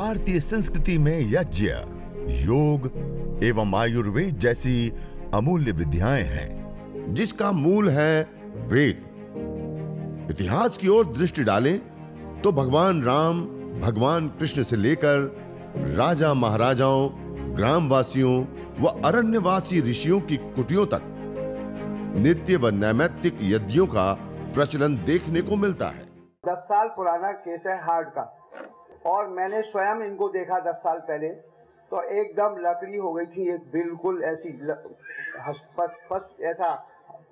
भारतीय संस्कृति में यज्ञ, योग एवं आयुर्वेद जैसी अमूल्य विद्याएं हैं, जिसका मूल है वेद। इतिहास की ओर दृष्टि डालें तो भगवान राम, भगवान कृष्ण से लेकर राजा महाराजाओं, ग्रामवासियों व अरण्यवासी ऋषियों की कुटियों तक नित्य व नैमित्तिक यज्ञों का प्रचलन देखने को मिलता है। 10 साल पुराना केस है हार्ट का, और मैंने स्वयं इनको देखा 10 साल पहले, तो एकदम लकड़ी हो गई थी, एक बिल्कुल ऐसी ऐसा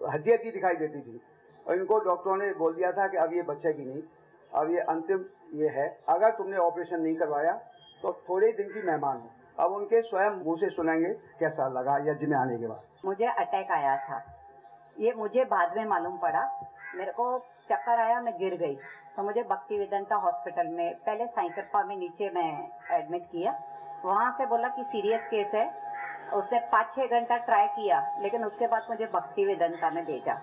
हड्डी दिखाई देती थी। और इनको डॉक्टरों ने बोल दिया था कि अब ये बचेगी नहीं, अब ये अंतिम ये है, अगर तुमने ऑपरेशन नहीं करवाया तो थोड़े दिन की मेहमान हो। अब उनके स्वयं मुँह से सुनेंगे कैसा लगा यज्ञ में आने के बाद। मुझे अटैक आया था, ये मुझे बाद में मालूम पड़ा। मेरे को चक्कर आया, मैं गिर गई, तो मुझे भक्ति वेदांता हॉस्पिटल में, पहले साईं कृपा में नीचे में एडमिट किया। वहाँ से बोला कि सीरियस केस है। उसने 5-6 घंटा ट्राई किया, लेकिन उसके बाद मुझे भक्ति वेदांता में भेजा।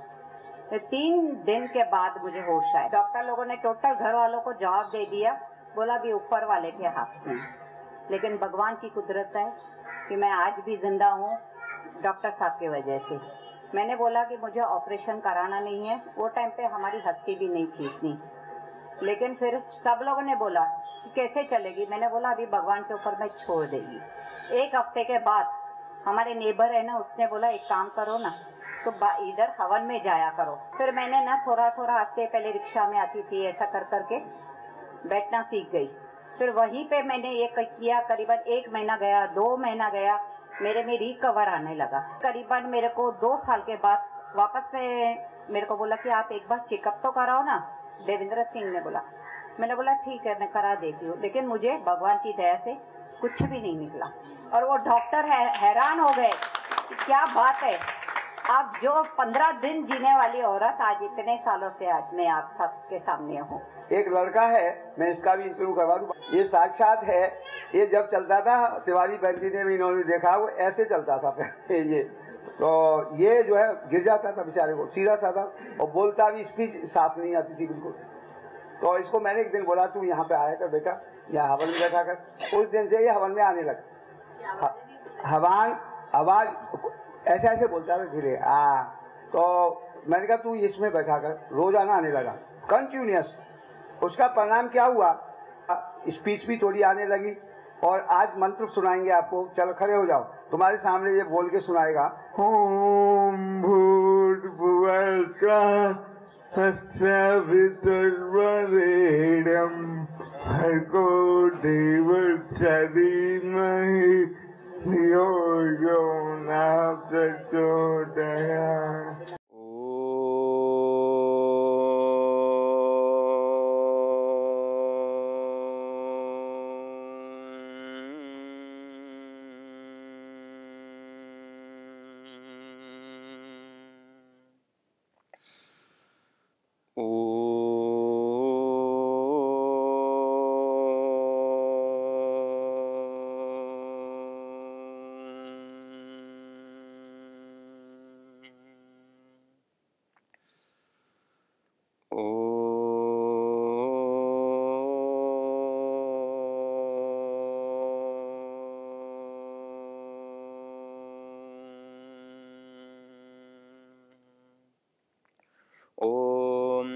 तो 3 दिन के बाद मुझे होश आया। डॉक्टर लोगों ने टोटल घर वालों को जवाब दे दिया, बोला भी ऊपर वाले के हाथ में। लेकिन भगवान की कुदरत है कि मैं आज भी जिंदा हूँ डॉक्टर साहब की वजह से। मैंने बोला कि मुझे ऑपरेशन कराना नहीं है। वो टाइम पे हमारी हस्ती भी नहीं थी इतनी, लेकिन फिर सब लोगों ने बोला कि कैसे चलेगी। मैंने बोला अभी भगवान के ऊपर मैं छोड़ देगी। 1 हफ्ते के बाद हमारे नेबर है ना, उसने बोला एक काम करो ना, तो इधर हवन में जाया करो। फिर मैंने ना थोड़ा थोड़ा हंसते, पहले रिक्शा में आती थी, ऐसा कर करके बैठना सीख गई। फिर वहीं पे मैंने ये किया, करीबन 1 महीना गया, 2 महीना गया, मेरे में रिकवर आने लगा। करीबन मेरे को 2 साल के बाद वापस में मेरे को बोला कि आप एक बार चेकअप तो कराओ ना, देवेंद्र सिंह ने बोला। मैंने बोला ठीक है, मैं करा देती हूँ। लेकिन मुझे भगवान की दया से कुछ भी नहीं निकला। और वो डॉक्टर हैरान हो गए कि क्या बात है, आप जो 15 दिन जीने वाली औरत आज इतने सालों से आज मैं आप सबके सामने हूँ। एक लड़का है, मैं इसका भी इंटरव्यू करवा दूँ, ये साक्षात है। ये जब चलता था, तिवारी बहन जी ने भी इन्होंने देखा, वो ऐसे चलता था ये। तो ये जो है गिर जाता था बेचारे को, सीधा साधा, और बोलता भी, स्पीच साफ नहीं आती थी बिल्कुल। तो इसको मैंने एक दिन बोला तू यहाँ पे आया कर बेटा, यहाँ हवन में बैठा कर। उस दिन से ये हवन में आने लगा। हवन आवाज ऐसे ऐसे बोलता था धीरे। तो मैंने कहा तू इसमें बैठा कर, रोजाना आने लगा कंटिन्यूअस। उसका परिणाम क्या हुआ, स्पीच भी थोड़ी आने लगी। और आज मंत्र सुनाएंगे आपको, चलो खड़े हो जाओ, तुम्हारे सामने ये बोल के सुनाएगा। ओम भूर्भुवः स्वः तत्सवितुर्वरेण्यं भर्गो देवस्य धीमहि धियो यो नः प्रचोदयात्। ओम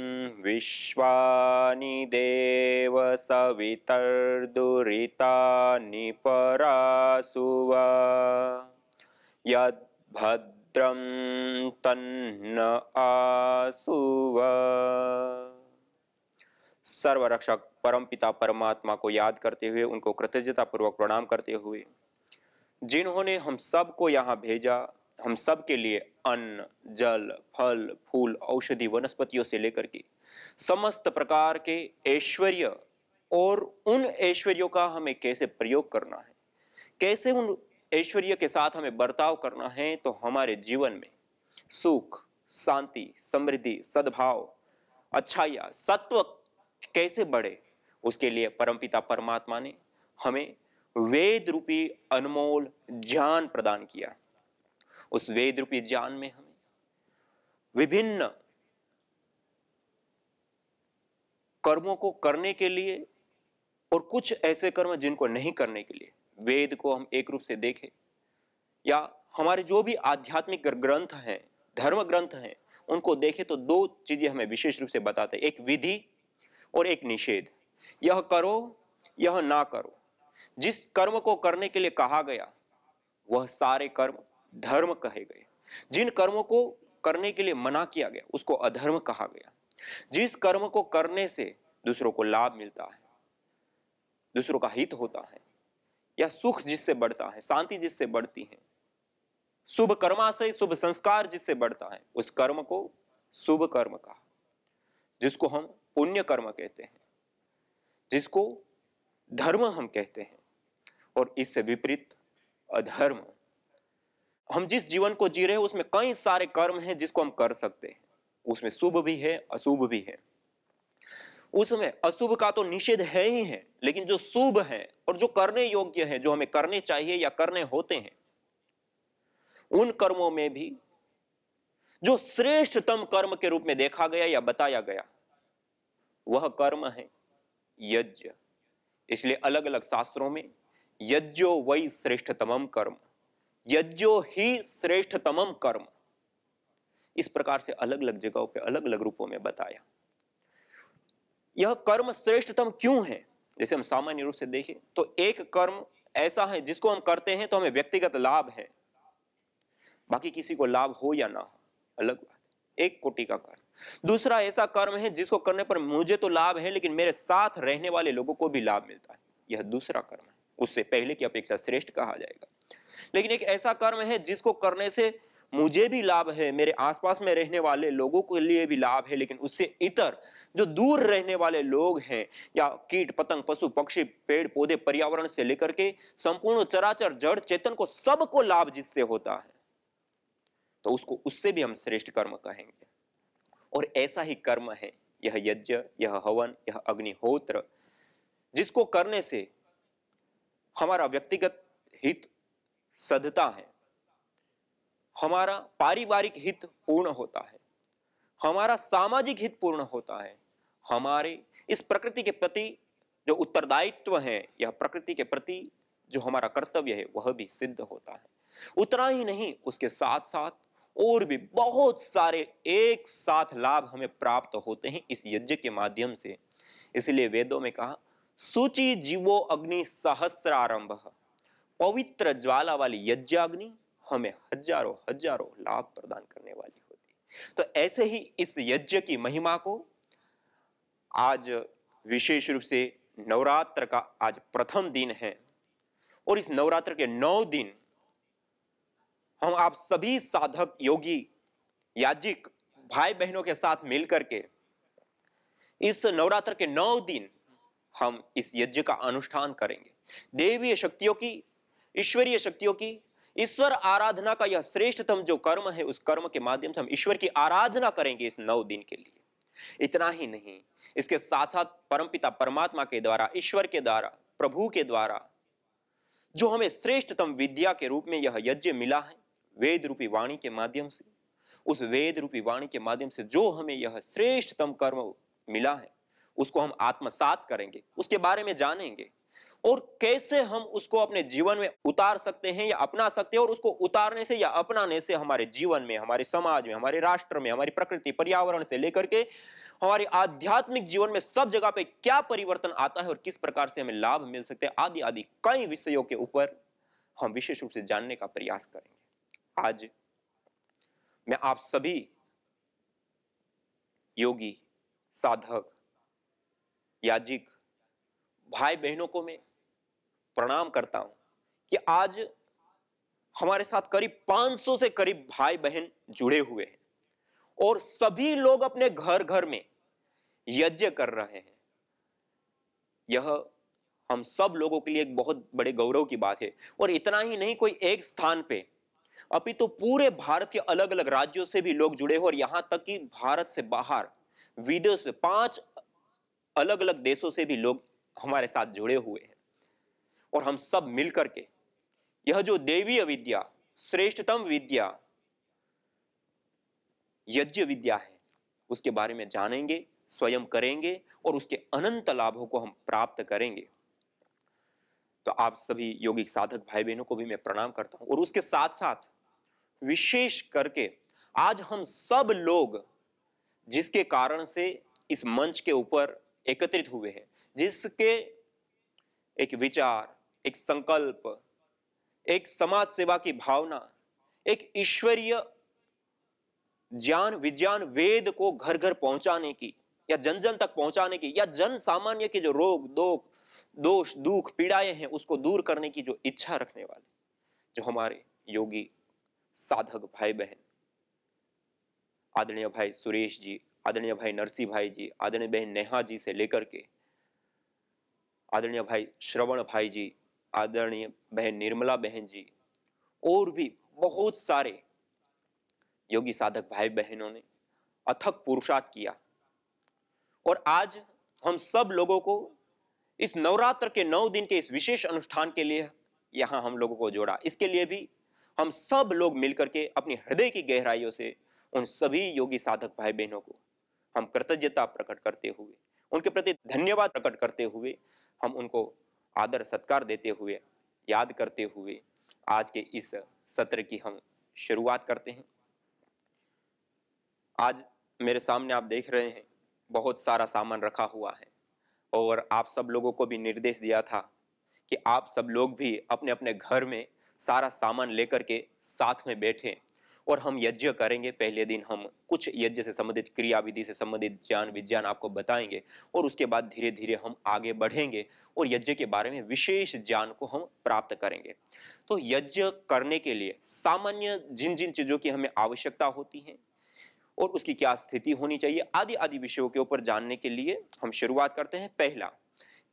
विश्वानि देव सवितर्दुरितानि परासुव यद्भद्रं तन्न आसुव। सर्वरक्षक परमपिता परमात्मा को याद करते हुए, उनको कृतज्ञता पूर्वक प्रणाम करते हुए, जिन्होंने हम सबको यहाँ भेजा, हम सब के लिए अन्न, जल, फल, फूल, औषधि, वनस्पतियों से लेकर के समस्त प्रकार के ऐश्वर्य, और उन ऐश्वर्यों का हमें कैसे प्रयोग करना है, कैसे उन ऐश्वर्य के साथ हमें बर्ताव करना है, तो हमारे जीवन में सुख, शांति, समृद्धि, सद्भाव, अच्छाइयाँ, सत्व कैसे बढ़े, उसके लिए परमपिता परमात्मा ने हमें वेद रूपी अनमोल ज्ञान प्रदान किया। उस वेद रूपी ज्ञान में हमें विभिन्न कर्मों को करने के लिए और कुछ ऐसे कर्म जिनको नहीं करने के लिए वेद को हम एक रूप से देखें, या हमारे जो भी आध्यात्मिक ग्रंथ हैं, धर्म ग्रंथ हैं, उनको देखें तो दो चीजें हमें विशेष रूप से बताते हैं, एक विधि और एक निषेध। यह करो, यह ना करो। जिस कर्म को करने के लिए कहा गया वह सारे कर्म धर्म कहे गए। जिन कर्मों को करने के लिए मना किया गया उसको अधर्म कहा गया। जिस कर्म को करने से दूसरों को लाभ मिलता है, दूसरों का हित होता है, या सुख जिससे बढ़ता है, शांति जिससे बढ़ती है, शुभ कर्माशय शुभ संस्कार जिससे बढ़ता है, उस कर्म को शुभ कर्म कहा, जिसको हम पुण्य कर्म कहते हैं, जिसको धर्म हम कहते हैं। और इससे विपरीत अधर्म। हम जिस जीवन को जी रहे हैं उसमें कई सारे कर्म हैं जिसको हम कर सकते हैं, उसमें शुभ भी है अशुभ भी है। उसमें अशुभ का तो निषेध है ही है, लेकिन जो शुभ है और जो करने योग्य है, जो हमें करने चाहिए या करने होते हैं, उन कर्मों में भी जो श्रेष्ठतम कर्म के रूप में देखा गया या बताया गया वह कर्म है यज्ञ। इसलिए अलग अलग शास्त्रों में यज्ञो वै श्रेष्ठतमम कर्म, यज्ञो ही श्रेष्ठतमम कर्म, इस प्रकार से अलग अलग जगहों पे अलग अलग रूपों में बताया। यह कर्म श्रेष्ठतम क्यों है? जैसे हम सामान्य रूप से देखें तो एक कर्म ऐसा है जिसको हम करते हैं तो हमें व्यक्तिगत लाभ है, बाकी किसी को लाभ हो या ना हो अलग बात, एक कोटि का कर्म। दूसरा ऐसा कर्म है जिसको करने पर मुझे तो लाभ है लेकिन मेरे साथ रहने वाले लोगों को भी लाभ मिलता है, यह दूसरा कर्म है, उससे पहले की अपेक्षा श्रेष्ठ कहा जाएगा। लेकिन एक ऐसा कर्म है जिसको करने से मुझे भी लाभ है, मेरे आसपास में रहने वाले लोगों के लिए भी लाभ है, लेकिन उससे इतर जो दूर रहने वाले लोग हैं, या कीट पतंग पशु पक्षी पेड़ पौधे पर्यावरण से लेकर के संपूर्ण चराचर जड़ चेतन को सबको लाभ जिससे होता है, तो उसको उससे भी हम श्रेष्ठ कर्म कहेंगे। और ऐसा ही कर्म है यह यज्ञ, यह हवन, यह अग्निहोत्र, जिसको करने से हमारा व्यक्तिगत हित सधता है, हमारा पारिवारिक हित पूर्ण होता है, हमारा सामाजिक हित पूर्ण होता है, हमारे इस प्रकृति के प्रति जो उत्तरदायित्व है, यह प्रकृति के प्रति जो हमारा कर्तव्य है वह भी सिद्ध होता है। उतना ही नहीं, उसके साथ साथ और भी बहुत सारे एक साथ लाभ हमें प्राप्त होते हैं इस यज्ञ के माध्यम से। इसलिए वेदों में कहा सूचि जीवो अग्नि सहस्रारंभ, पवित्र ज्वाला वाली यज्ञाग्नि हमें हजारों हजारों लाभ प्रदान करने वाली होती। तो ऐसे ही इस यज्ञ की महिमा को आज विशेष रूप से नवरात्र का आज प्रथम दिन है, और इस नवरात्र के 9 दिन हम आप सभी साधक योगी याजिक भाई बहनों के साथ मिलकर के इस नवरात्र के 9 दिन हम इस यज्ञ का अनुष्ठान करेंगे। देवीय शक्तियों की, ईश्वरीय शक्तियों की, ईश्वर आराधना का यह श्रेष्ठतम जो कर्म है, उस कर्म के माध्यम से हम ईश्वर की आराधना करेंगे इस 9 दिन के लिए। इतना ही नहीं, इसके साथ साथ परमपिता परमात्मा के द्वारा, ईश्वर के द्वारा, प्रभु के द्वारा जो हमें श्रेष्ठतम विद्या के रूप में यह यज्ञ मिला है, वेद रूपी वाणी के माध्यम से, उस वेद रूपी वाणी के माध्यम से जो हमें यह श्रेष्ठतम कर्म मिला है उसको हम आत्मसात करेंगे, उसके बारे में जानेंगे और कैसे हम उसको अपने जीवन में उतार सकते हैं या अपना सकते हैं। और उसको उतारने से या अपनाने से हमारे जीवन में, हमारे समाज में, हमारे राष्ट्र में, हमारी प्रकृति पर्यावरण से लेकर के हमारे आध्यात्मिक जीवन में सब जगह पे क्या परिवर्तन आता है और किस प्रकार से हमें लाभ मिल सकते हैं, आदि आदि कई विषयों के ऊपर हम विशेष रूप से जानने का प्रयास करेंगे। आज मैं आप सभी योगी, साधक, याजिक भाई बहनों को मैं प्रणाम करता हूं कि आज हमारे साथ करीब 500 से करीब भाई बहन जुड़े हुए हैं और सभी लोग अपने घर घर में यज्ञ कर रहे हैं। यह हम सब लोगों के लिए एक बहुत बड़े गौरव की बात है। और इतना ही नहीं, कोई एक स्थान पे, अपितु पूरे भारत के अलग अलग राज्यों से भी लोग जुड़े हुए, और यहां तक कि भारत से बाहर विदेश से 5 अलग अलग देशों से भी लोग हमारे साथ जुड़े हुए हैं। और हम सब मिलकर के यह जो देवीय विद्या, श्रेष्ठतम विद्या यज्ञ विद्या है, उसके बारे में जानेंगे, स्वयं करेंगे और उसके अनंत लाभों को हम प्राप्त करेंगे। तो आप सभी योगिक साधक भाई बहनों को भी मैं प्रणाम करता हूं। और उसके साथ साथ विशेष करके आज हम सब लोग जिसके कारण से इस मंच के ऊपर एकत्रित हुए हैं, जिसके एक विचार, एक संकल्प, एक समाज सेवा की भावना, एक ईश्वरीय ज्ञान विज्ञान वेद को घर घर पहुंचाने की या जन जन तक पहुंचाने की, या जन सामान्य के जो रोग दोष दुख पीड़ाएं हैं उसको दूर करने की जो इच्छा रखने वाले जो हमारे योगी साधक भाई बहन, आदरणीय भाई सुरेश जी, आदरणीय भाई नरसिंह भाई जी, आदरणीय बहन नेहा जी से लेकर के आदरणीय भाई श्रवण भाई जी, आदरणीय बहन निर्मला बहन जी, और भी बहुत सारे योगी साधक भाई बहनों ने अथक पुरुषार्थ किया। और आज हम सब लोगों को इस नवरात्र के 9 दिन के इस विशेष अनुष्ठान के लिए यहां हम लोगों को जोड़ा। इसके लिए भी हम सब लोग मिलकर के अपनी हृदय की गहराइयों से उन सभी योगी साधक भाई बहनों को हम कृतज्ञता प्रकट करते हुए, उनके प्रति धन्यवाद प्रकट करते हुए, हम उनको आदर सत्कार देते हुए, याद करते हुए आज के इस सत्र की हम शुरुआत करते हैं। आज मेरे सामने आप देख रहे हैं बहुत सारा सामान रखा हुआ है, और आप सब लोगों को भी निर्देश दिया था कि आप सब लोग भी अपने अपने घर में सारा सामान लेकर के साथ में बैठें और हम यज्ञ करेंगे। पहले दिन हम कुछ यज्ञ से संबंधित क्रिया विधि से संबंधित ज्ञान विज्ञान आपको बताएंगे, और उसके बाद धीरे धीरे हम आगे बढ़ेंगे और यज्ञ के बारे में विशेष ज्ञान को हम प्राप्त करेंगे। तो यज्ञ करने के लिए सामान्य जिन जिन चीजों की हमें आवश्यकता होती है और उसकी क्या स्थिति होनी चाहिए, आदि आदि विषयों के ऊपर जानने के लिए हम शुरुआत करते हैं। पहला,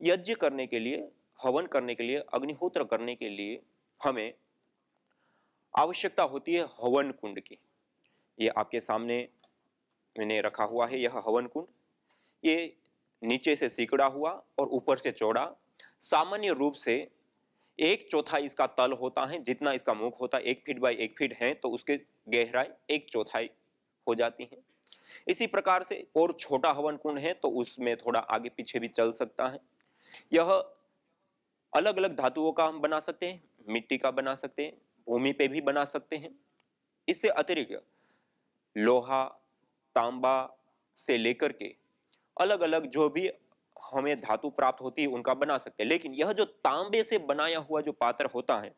यज्ञ करने के लिए, हवन करने के लिए, अग्निहोत्र करने के लिए हमें आवश्यकता होती है हवन कुंड की। ये आपके सामने मैंने रखा हुआ है, यह हवन कुंड। ये नीचे से सिकड़ा हुआ और ऊपर से चौड़ा, सामान्य रूप से 1/4 इसका तल होता है। जितना इसका मुख होता है 1 फीट बाई 1 फीट है, तो उसके गहराई 1/4 हो जाती है। इसी प्रकार से और छोटा हवन कुंड है तो उसमें थोड़ा आगे पीछे भी चल सकता है। यह अलग अलग धातुओं का हम बना सकते हैं, मिट्टी का बना सकते हैं, भूमि पे भी बना सकते हैं। इससे अतिरिक्त लोहा, तांबा से लेकर के अलग अलग जो भी हमें धातु प्राप्त होती है उनका बना सकते हैं। लेकिन यह जो तांबे से बनाया हुआ जो पात्र होता है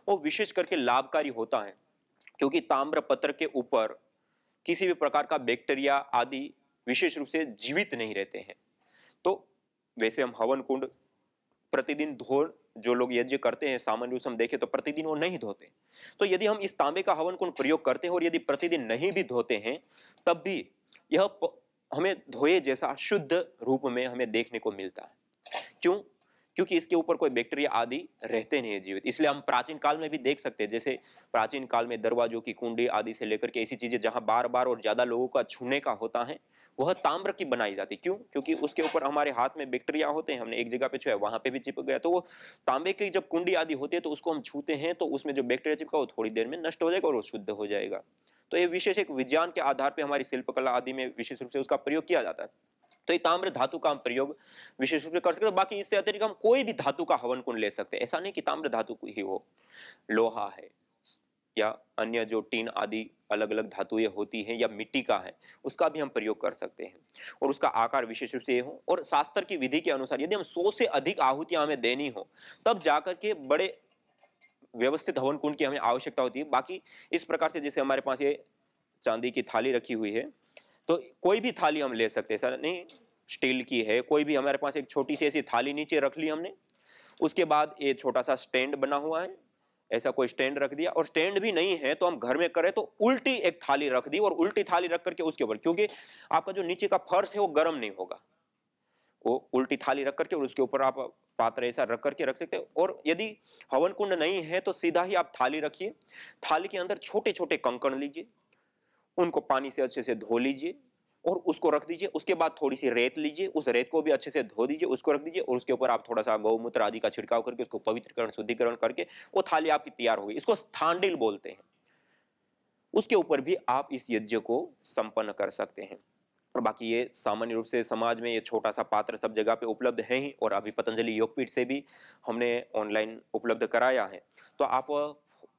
वो विशेष करके लाभकारी होता है, क्योंकि ताम्र पत्र के ऊपर किसी भी प्रकार का बैक्टीरिया आदि विशेष रूप से जीवित नहीं रहते हैं। तो वैसे हम हवन कुंड प्रतिदिन जो लोग यज्ञ करते हैं सामान्य रूप से हम देखें तो प्रतिदिन वो नहीं धोते। तो यदि हम इस तांबे का हवन कुंड प्रयोग करते हैं और यदि प्रतिदिन नहीं भी धोते हैं तब भी यह हमें धोए जैसा शुद्ध रूप में हमें देखने को मिलता है। क्यों? क्योंकि इसके ऊपर कोई बैक्टीरिया आदि रहते नहीं है जीवित। इसलिए हम प्राचीन काल में भी देख सकते हैं, जैसे प्राचीन काल में दरवाजों की कुंडी आदि से लेकर के ऐसी चीजें जहां बार बार और ज्यादा लोगों का छूने का होता है वह ताम्र की बनाई जाती। क्यों? क्योंकि उसके ऊपर हमारे हाथ में बैक्टीरिया होते हैं, हमने एक जगह पे छुआ वहां पे भी चिपक गया, तो वो तांबे की जब कुंडी आदि होती है तो उसको हम छूते हैं तो उसमें जो बैक्टीरिया चिपका वो थोड़ी देर में नष्ट हो जाएगा और वो शुद्ध हो जाएगा। तो ये विशेष एक विज्ञान के आधार पर हमारी शिल्पकला आदि में विशेष रूप से उसका प्रयोग किया जाता है। तो ये ताम्र धातु का हम प्रयोग विशेष रूप से कर सकते हैं। बाकी इससे अतिरिक्त हम कोई भी धातु का हवन कुंड ले सकते हैं, ऐसा नहीं कि ताम्र धातु ही हो, लोहा है या अन्य जो टीन आदि अलग अलग धातुएं होती हैं या मिट्टी का है उसका भी हम प्रयोग कर सकते हैं। और उसका आकार विशेष रूप से हो, और शास्त्र की विधि के अनुसार यदि हम 100 से अधिक आहुतियां हमें देनी हो तब जाकर के बड़े व्यवस्थित हवन कुंड की हमें आवश्यकता होती है। बाकी इस प्रकार से जैसे हमारे पास ये चांदी की थाली रखी हुई है तो कोई भी थाली हम ले सकते हैं, सर नहीं स्टील की है, कोई भी हमारे पास एक छोटी सी ऐसी थाली नीचे रख ली हमने, उसके बाद ये छोटा सा स्टैंड बना हुआ है, ऐसा कोई स्टैंड रख दिया, और स्टैंड भी नहीं है तो हम घर में करें तो उल्टी एक थाली रख दी और उल्टी थाली रख करके उसके ऊपर, क्योंकि आपका जो नीचे का फर्श है वो गर्म नहीं होगा, वो उल्टी थाली रख करके और उसके ऊपर आप पात्र ऐसा रख करके रख सकते हैं। और यदि हवन कुंड नहीं है तो सीधा ही आप थाली रखिए, थाली के अंदर छोटे छोटे कंकड़ लीजिए, उनको पानी से अच्छे से धो लीजिए और उसको रख दीजिए। उसके बाद थोड़ी सी रेत लीजिए, उस रेत को भी अच्छे से धो दीजिए, उसको रख दीजिए और उसके ऊपर आप थोड़ा सा गौमूत्र आदि का छिड़काव करके उसको पवित्रकरण शुद्धिकरण करके वो थाली आपकी तैयार होगी। इसको स्थांडिल बोलते हैं। उसके ऊपर भी आप इस यज्ञ को संपन्न कर सकते हैं। और बाकी ये सामान्य रूप से समाज में ये छोटा सा पात्र सब जगह पे उपलब्ध है ही, और अभी पतंजलि योगपीठ से भी हमने ऑनलाइन उपलब्ध कराया है, तो आप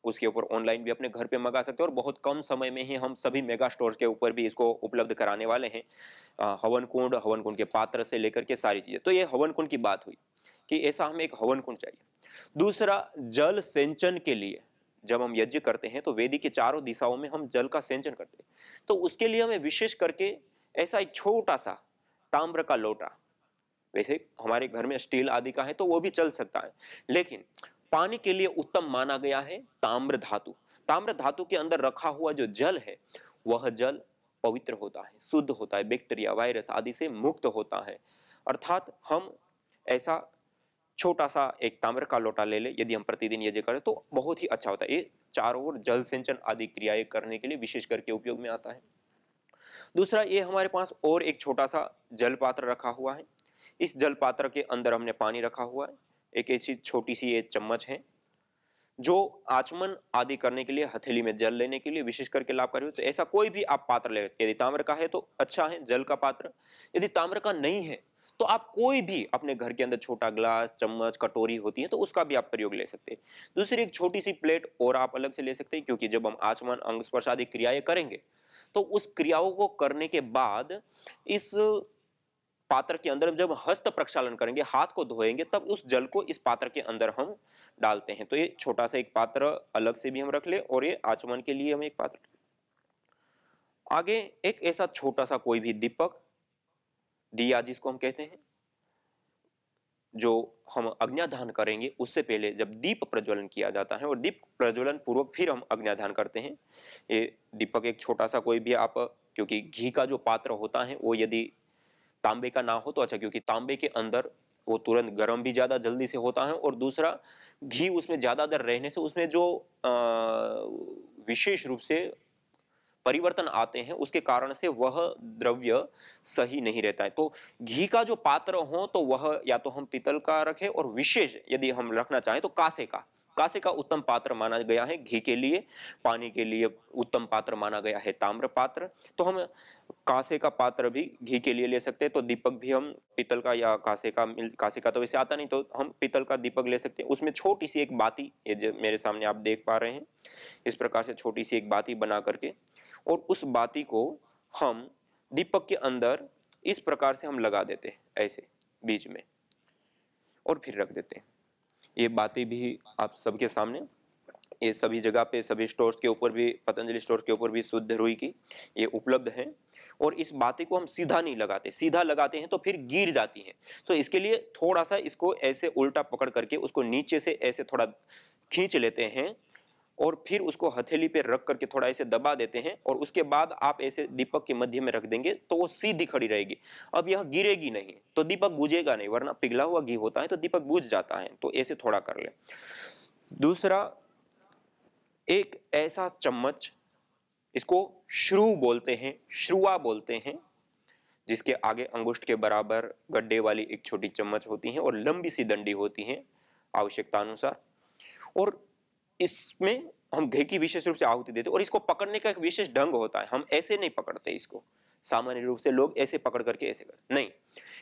उसके ऊपर ऑनलाइन भी अपने घर पे मंगा सकते हो। और बहुत कम समय में ही हम सभी मेगा स्टोर के ऊपर भी इसको उपलब्ध कराने वाले हैं। हवन कुंड के पात्र से लेकर के सारी चीजें। तो ये हवन कुंड की बात हुई कि ऐसा हमें एक हवन कुंड चाहिए। दूसरा, जल सिंचन के लिए जब हम यज्ञ करते हैं तो वेदी के चारों दिशाओं में हम जल का सिंचन करते हैं, तो उसके लिए हमें विशेष करके ऐसा एक छोटा सा ताम्र का लोटा, वैसे हमारे घर में स्टील आदि का है तो वो भी चल सकता है, लेकिन पानी के लिए उत्तम माना गया है ताम्र धातु। ताम्र धातु के अंदर रखा हुआ जो जल है वह जल पवित्र होता है, शुद्ध होता है, बैक्टीरिया वायरस आदि से मुक्त होता है। अर्थात हम ऐसा छोटा सा एक ताम्र का लोटा ले ले, यदि हम प्रतिदिन यज्ञ करें तो बहुत ही अच्छा होता है। ये चारों ओर जल सिंचन आदि क्रियाएं करने के लिए विशेष करके उपयोग में आता है। दूसरा, ये हमारे पास और एक छोटा सा जल पात्र रखा हुआ है। इस जल पात्र के अंदर हमने पानी रखा हुआ है। एक ऐसी छोटी सी ये चम्मच है जो आचमन आदि करने के लिए, हथेली में जल लेने के लिए विशेष करके लाभकारी हो। तो ऐसा कोई भी आप पात्र ले, यदि ताम्र का है तो अच्छा है जल का पात्र, यदि ताम्र का नहीं है तो आप कोई भी अपने घर के अंदर छोटा ग्लास, चम्मच, कटोरी होती है तो उसका भी आप प्रयोग ले सकते हैं। दूसरी एक छोटी सी प्लेट और आप अलग से ले सकते हैं, क्योंकि जब हम आचमन, अंग स्पर्श आदि क्रियाएं करेंगे तो उस क्रियाओं को करने के बाद इस पात्र के अंदर जब हस्त प्रक्षालन करेंगे, हाथ को धोएंगे, तब उस जल को इस पात्र के अंदर हम डालते हैं। तो ये छोटा सा एक पात्र अलग से भी हम रख ले, और ये आचमन के लिए हम एक पात्र। आगे एक ऐसा छोटा सा कोई भी दीपक, दिया जिसको हम कहते हैं, जो हम अग्न्याधान करेंगे उससे पहले जब दीप प्रज्वलन किया जाता है और दीप प्रज्वलन पूर्वक फिर हम अग्न्याधान करते हैं। ये दीपक एक छोटा सा कोई भी आप, क्योंकि घी का जो पात्र होता है वो यदि तांबे का ना हो तो अच्छा, क्योंकि तांबे के अंदर वो तुरंत गर्म भी ज्यादा जल्दी से होता है, और दूसरा घी उसमें ज्यादा देर रहने से उसमें जो विशेष रूप से परिवर्तन आते हैं उसके कारण से वह द्रव्य सही नहीं रहता है। तो घी का जो पात्र हो तो वह या तो हम पीतल का रखें, और विशेष यदि हम रखना चाहें तो कांसे का उत्तम पात्र माना गया है घी के लिए। पानी के लिए उत्तम पात्र माना गया है ताम्र पात्र, तो हम कांसे का पात्र भी घी के लिए ले सकते हैं। तो दीपक भी हम पीतल का या कांसे का तो वैसे आता नहीं, तो हम पीतल का दीपक ले सकते हैं। उसमें छोटी सी एक बाती, ये जो मेरे सामने आप देख पा रहे हैं, इस प्रकार से छोटी सी एक बाती बना करके, और उस बाती को हम दीपक के अंदर इस प्रकार से हम लगा देते हैं, ऐसे बीच में, और फिर रख देते हैं। ये बातें भी आप सबके सामने, ये सभी जगह पे, सभी स्टोर्स के ऊपर भी, पतंजलि स्टोर के ऊपर भी शुद्ध रुई की ये उपलब्ध है। और इस बातें को हम सीधा नहीं लगाते, सीधा लगाते हैं तो फिर गिर जाती है। तो इसके लिए थोड़ा सा इसको ऐसे उल्टा पकड़ करके उसको नीचे से ऐसे थोड़ा खींच लेते हैं, और फिर उसको हथेली पे रख करके थोड़ा ऐसे दबा देते हैं, और उसके बाद आप ऐसे दीपक के मध्य में रख देंगे तो वो सीधी खड़ी रहेगी। अब यह गिरेगी नहीं, तो दीपक बुझेगा नहीं, वरना पिघला हुआ घी होता है तो दीपक बुझ जाता है। तो ऐसे थोड़ा कर ले। दूसरा, एक ऐसा चम्मच, इसको श्रु बोलते हैं, श्रुआ बोलते हैं, जिसके आगे अंगुष्ठ के बराबर गड्ढे वाली एक छोटी चम्मच होती है और लंबी सी डंडी होती है आवश्यकता अनुसार, और इसमें हम घी की विशेष रूप से आहुति देते हैं। और इसको पकड़ने का एक विशेष ढंग होता है, हम ऐसे नहीं पकड़ते इसको। सामान्य रूप से लोग ऐसे पकड़ करके ऐसे करते नहीं,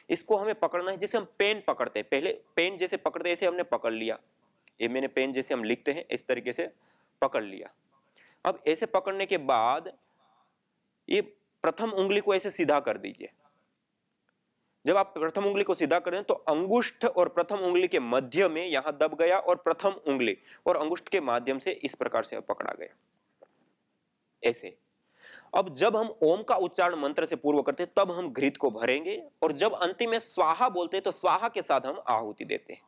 इसको हमें पकड़ना है जैसे हम पेन पकड़ते हैं। पहले पेन जैसे पकड़ते ऐसे हमने पकड़ लिया, ये मैंने पेन जैसे हम लिखते हैं इस तरीके से पकड़ लिया। अब ऐसे पकड़ने के बाद ये प्रथम उंगली को ऐसे सीधा कर दीजिए। जब आप प्रथम उंगली को सीधा करें तो अंगुष्ठ और प्रथम उंगली के मध्य में यहां दब गया, और प्रथम उंगली और अंगुष्ठ के माध्यम से इस प्रकार से पकड़ा गया, ऐसे। अब जब हम ओम का उच्चारण मंत्र से पूर्व करते हैं तब हम घृत को भरेंगे, और जब अंतिम में स्वाहा बोलते हैं तो स्वाहा के साथ हम आहुति देते हैं।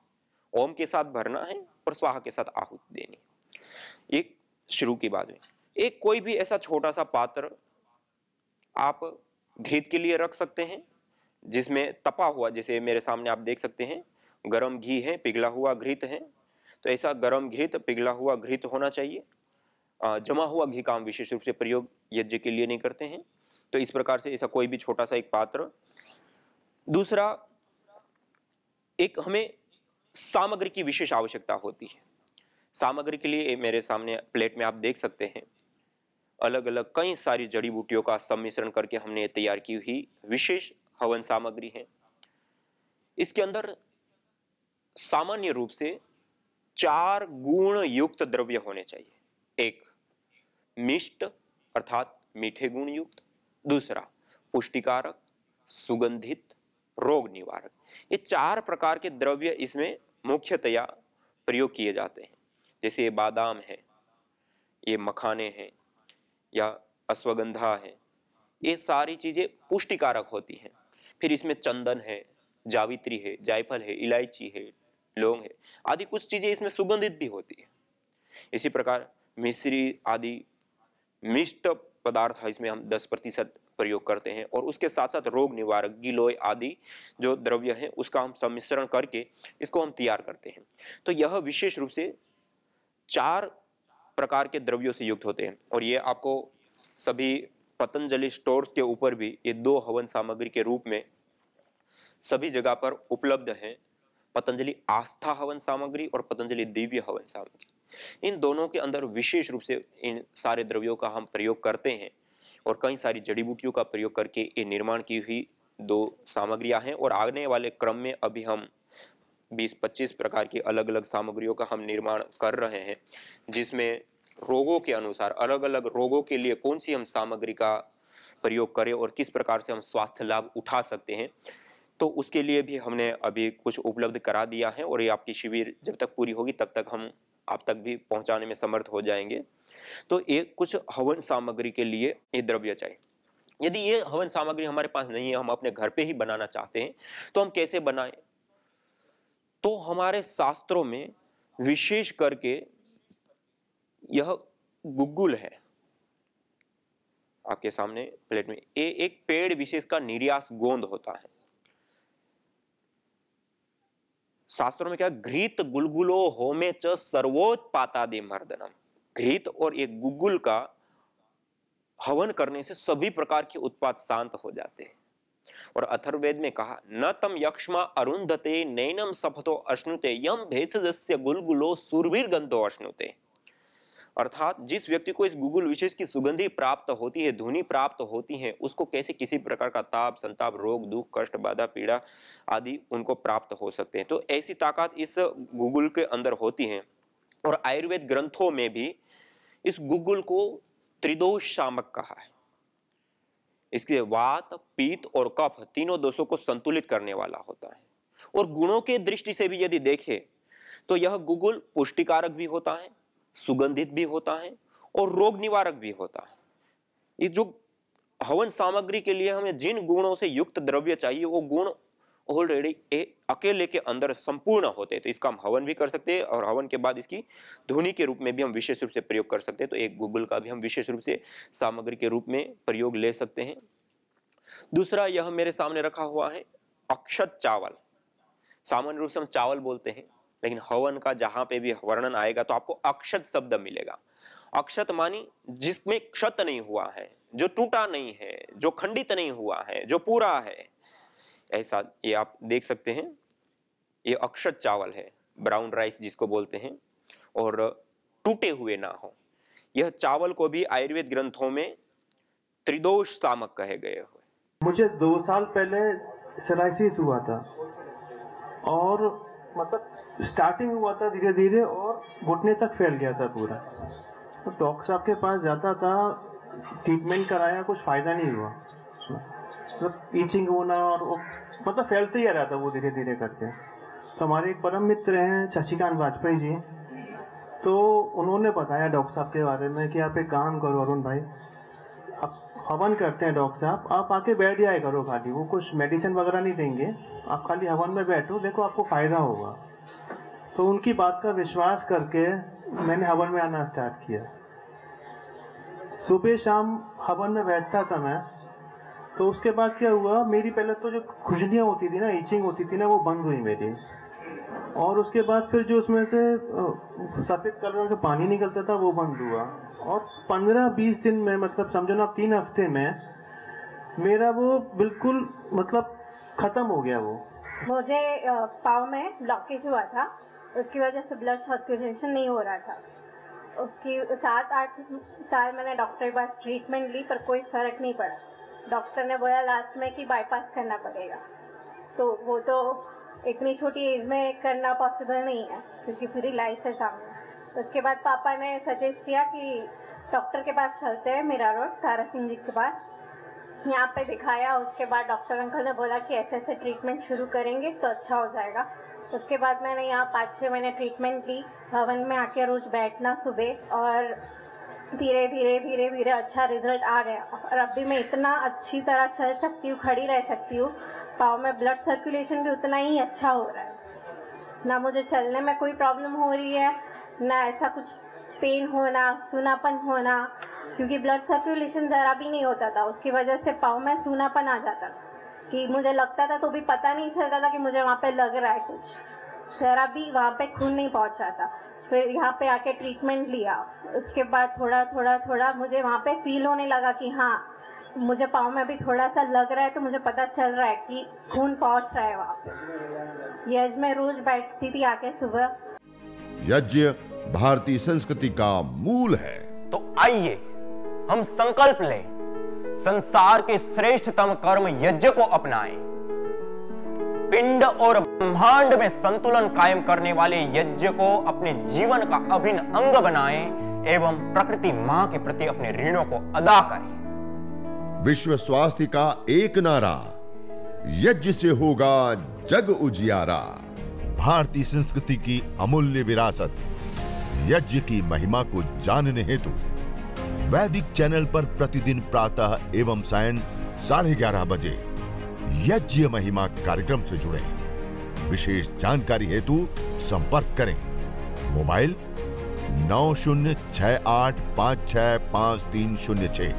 ओम के साथ भरना है और स्वाहा के साथ आहुति देनी है। एक शुरू की बात है। एक कोई भी ऐसा छोटा सा पात्र आप घृत के लिए रख सकते हैं, जिसमें तपा हुआ, जैसे मेरे सामने आप देख सकते हैं, गरम घी है, पिघला हुआ घृत है। तो ऐसा गरम घृत, पिघला हुआ घृत होना चाहिए। जमा हुआ घी का हम विशेष रूप से प्रयोग यज्ञ के लिए नहीं करते हैं। तो इस प्रकार से ऐसा कोई भी छोटा सा एक पात्र। दूसरा, एक हमें सामग्री की विशेष आवश्यकता होती है। सामग्री के लिए मेरे सामने प्लेट में आप देख सकते हैं, अलग अलग कई सारी जड़ी बूटियों का सम्मिश्रण करके हमने तैयार की हुई विशेष हवन सामग्री है। इसके अंदर सामान्य रूप से 4 गुण युक्त द्रव्य होने चाहिए। एक मिष्ट अर्थात मीठे गुण युक्त, दूसरा पुष्टिकारक, सुगंधित, रोग निवारक। ये 4 प्रकार के द्रव्य इसमें मुख्यतया प्रयोग किए जाते हैं। जैसे ये बादाम है, ये मखाने हैं या अश्वगंधा है, ये सारी चीजें पुष्टिकारक होती हैं। फिर इसमें चंदन है, जावित्री है, जायफल है, इलायची है, लौंग है आदि कुछ चीजें इसमें सुगंधित भी होती है। इसी प्रकार मिश्री आदि मिष्ट पदार्थ है, इसमें हम 10% प्रयोग करते हैं। और उसके साथ साथ रोग निवारक गिलोय आदि जो द्रव्य है उसका हम सम्मिश्रण करके इसको हम तैयार करते हैं। तो यह विशेष रूप से 4 प्रकार के द्रव्यों से युक्त होते हैं। और ये आपको सभी पतंजलि स्टोर्स के ऊपर भी ये 2 हवन सामग्री के रूप में सभी जगह पर उपलब्ध है। पतंजलि आस्था हवन सामग्री और पतंजलि दिव्य हवन सामग्री, इन दोनों के अंदर विशेष रूप से इन सारे द्रव्यों का हम प्रयोग करते हैं और कई सारी जड़ी बूटियों का प्रयोग करके ये निर्माण की हुई 2 सामग्रियां हैं। और आने वाले क्रम में अभी हम 20-25 प्रकार की अलग अलग सामग्रियों का हम निर्माण कर रहे हैं, जिसमें रोगों के अनुसार अलग अलग रोगों के लिए कौन सी हम सामग्री का प्रयोग करें और किस प्रकार से हम स्वास्थ्य लाभ उठा सकते हैं, तो उसके लिए भी हमने अभी कुछ उपलब्ध करा दिया है। और ये आपकी शिविर जब तक पूरी होगी तब तक हम आप तक भी पहुंचाने में समर्थ हो जाएंगे। तो एक कुछ हवन सामग्री के लिए ये द्रव्य चाहिए। यदि ये हवन सामग्री हमारे पास नहीं है, हम अपने घर पे ही बनाना चाहते हैं, तो हम कैसे बनाएं? तो हमारे शास्त्रों में विशेष करके यह गुग्गुल है आपके सामने प्लेट में। ये एक पेड़ विशेष का निर्यास गोंद होता है। शास्त्रों में क्या, घृत गुलगुलो होमे च सर्वोत्पातादि मर्दनम। घृत और एक गुग्गुल का हवन करने से सभी प्रकार के उत्पात शांत हो जाते हैं। और अथर्ववेद में कहा, न तम यक्ष्मा अरुंधते नैनम सफतो अश्नुते यम भेषजस्य गुलगुलो सुरवीर गंधो अश्नुते। अर्थात जिस व्यक्ति को इस गुग्गुल विशेष की सुगंधि प्राप्त होती है, धुनी प्राप्त होती है, उसको कैसे किसी प्रकार का ताप, संताप, रोग, दुख, कष्ट, बाधा, पीड़ा आदि उनको प्राप्त हो सकते हैं। तो ऐसी ताकत इस गुग्गुल के अंदर होती है। और आयुर्वेद ग्रंथों में भी इस गुग्गुल को त्रिदोष शामक कहा है। इसके वात, पीत और कफ तीनों दोषों को संतुलित करने वाला होता है। और गुणों के दृष्टि से भी यदि देखें तो यह गुग्गुल पुष्टिकारक भी होता है, सुगंधित भी होता है और रोग निवारक भी होता है। ये जो हवन सामग्री के लिए हमें जिन गुणों से युक्त द्रव्य चाहिए, वो गुण ऑलरेडी अकेले के अंदर संपूर्ण होते हैं। तो इसका हम हवन भी कर सकते हैं और हवन के बाद इसकी धुनी के रूप में भी हम विशेष रूप से प्रयोग कर सकते हैं। तो एक गुग्गुल का भी हम विशेष रूप से सामग्री के रूप में प्रयोग ले सकते हैं। दूसरा, यह मेरे सामने रखा हुआ है अक्षत चावल। सामान्य रूप से हम चावल बोलते हैं, लेकिन हवन का जहां पे भी वर्णन आएगा तो आपको अक्षत शब्द मिलेगा। अक्षत मानी जिसमें क्षत नहीं हुआ है, जो टूटा नहीं है, जो खंडित नहीं हुआ है, जो पूरा है, ऐसा ये आप देख सकते हैं। ये अक्षत चावल है, ब्राउन राइस जिसको बोलते हैं, और टूटे हुए ना हो। यह चावल को भी आयुर्वेद ग्रंथों में त्रिदोष शामक कहे गए हुए। मुझे 2 साल पहले सोराइसिस हुआ था और मतलब स्टार्टिंग हुआ था धीरे धीरे और घुटने तक फैल गया था पूरा। तो डॉक्टर साहब के पास जाता था, ट्रीटमेंट कराया, कुछ फ़ायदा नहीं हुआ। मतलब ईचिंग होना और मतलब फैलते ही आ रहा था वो धीरे धीरे करके। तो हमारे एक परम मित्र हैं शशिकांत वाजपेयी जी, तो उन्होंने बताया डॉक्टर साहब के बारे में कि आप एक काम करो अरुण भाई, आप हवन करते हैं डॉक्टर साहब, आप आके बैठ जाया करो खाली, वो कुछ मेडिसिन वगैरह नहीं देंगे, आप खाली हवन में बैठो, देखो आपको फ़ायदा होगा। तो उनकी बात का विश्वास करके मैंने हवन में आना स्टार्ट किया। सुबह शाम हवन में बैठता था मैं। तो उसके बाद क्या हुआ, मेरी पहले तो जो खुजलियाँ होती थी ना, ईचिंग होती थी ना, वो बंद हुई मेरी। और उसके बाद फिर जो उसमें से सफ़ेद कलर का पानी निकलता था वो बंद हुआ। और 15-20 दिन में, मतलब समझो ना 3 हफ्ते में मेरा वो बिल्कुल मतलब ख़त्म हो गया। वो मुझे पाँव में ब्लॉकेज हुआ था, उसकी वजह से ब्लड सर्कुलेशन नहीं हो रहा था। उसकी 7-8 साल मैंने डॉक्टर के पास ट्रीटमेंट ली पर कोई फ़र्क नहीं पड़ा। डॉक्टर ने बोला लास्ट में कि बाईपास करना पड़ेगा, तो वो तो इतनी छोटी एज में करना पॉसिबल नहीं है क्योंकि पूरी लाइफ है सामने। उसके बाद पापा ने सजेस्ट किया कि डॉक्टर के पास चलते हैं, मीरा रोड तारा सिंह जी के पास। यहाँ पे दिखाया, उसके बाद डॉक्टर अंकल ने बोला कि ऐसे ऐसे ट्रीटमेंट शुरू करेंगे तो अच्छा हो जाएगा। उसके बाद मैंने यहाँ 5-6 महीने ट्रीटमेंट ली, भवन में आके रोज़ बैठना सुबह, और धीरे धीरे अच्छा रिजल्ट आ गया। और अब भी मैं इतना अच्छी तरह चल सकती हूँ, खड़ी रह सकती हूँ, पाँव में ब्लड सर्कुलेशन भी उतना ही अच्छा हो रहा है, ना मुझे चलने में कोई प्रॉब्लम हो रही है, ना ऐसा कुछ पेन होना, सूनापन होना, क्योंकि ब्लड सर्कुलेशन ज़रा भी नहीं होता था, उसकी वजह से पाँव में सूनापन आ जाता था कि मुझे लगता था तो भी पता नहीं चलता था कि मुझे वहाँ पे लग रहा है कुछ, ज़रा भी वहाँ पे खून नहीं पहुँच रहा था। फिर यहाँ पे आके ट्रीटमेंट लिया, उसके बाद थोड़ा मुझे वहाँ पे फील होने लगा कि हाँ मुझे पाँव में भी थोड़ा सा लग रहा है, तो मुझे पता चल रहा है कि खून पहुँच रहा है वहाँ पे। यज्ञ में रोज बैठती थी आके सुबह। यज्ञ भारतीय संस्कृति का मूल है। तो आइए हम संकल्प लें, संसार के श्रेष्ठतम कर्म यज्ञ को अपनाएं, पिंड और ब्रह्मांड में संतुलन कायम करने वाले यज्ञ को अपने जीवन का अभिन्न अंग बनाएं एवं प्रकृति मां के प्रति अपने ऋणों को अदा करें। विश्व स्वास्थ्य का एक नारा, यज्ञ से होगा जग उजियारा। भारतीय संस्कृति की अमूल्य विरासत यज्ञ की महिमा को जानने हेतु वैदिक चैनल पर प्रतिदिन प्रातः एवं सायं 11:30 बजे यज्ञ महिमा कार्यक्रम से जुड़े। विशेष जानकारी हेतु संपर्क करें मोबाइल 9068565306